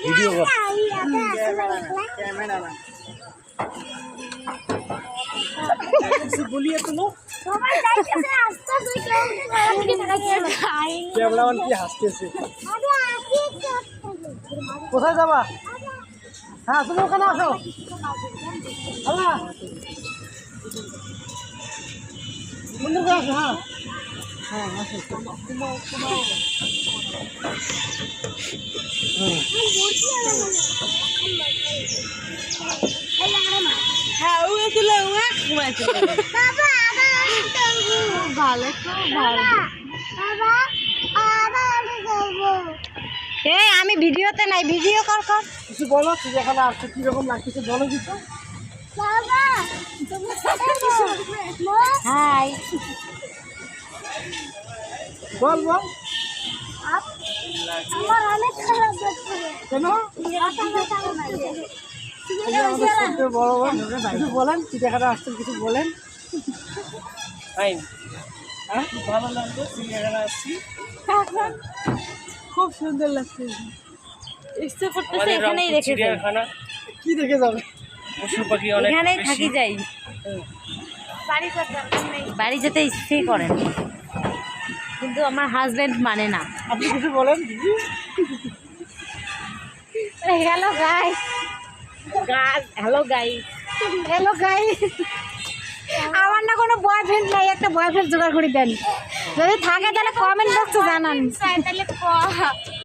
Video কর। কিছু বলিয়ে তুলো ক্যামেরাম্যান কি হাসতেছে। কোথায় যাবা? হ্যাঁ তুমি ওখানে আসো। বন্ধু আসো। হ্যাঁ হ্যাঁ আসো। হ্যাঁ ও ছিল ভালো এই আমি ভিডিওতে নাই, ভিডিও কর কর। কিছু বলো, চিড়িয়াখানা আসছে কিরকম লাগতেছে বলো কিছু। হাই বল বল। কেন? বড় বল কিছু বলেন, চিড়িয়াখানা আসছেন কিছু বলেন। হ্যাঁ ভালো লাগলো, চিড়িয়াখানা আসছি। খুব সুন্দর লাগছে, ইচ্ছে করতেছে এখানেই রেখে যাই। কি দেখে যাবে? পশু পাখি অনেক এখানেই বেশি। থাকি যাই, বাড়ি যেতে ইচ্ছেই করে না, কিন্তু আমার হাজবেন্ড মানে না। আপনি কিছু বলেন দিদি। Hello guys, hello guys, hello guys. আমার না কোনো বয়ফ্রেন্ড নাই, একটা বয়ফ্রেন্ড জোগাড় করে দেন, যদি থাকে তাহলে কমেন্ট বক্সে জানান।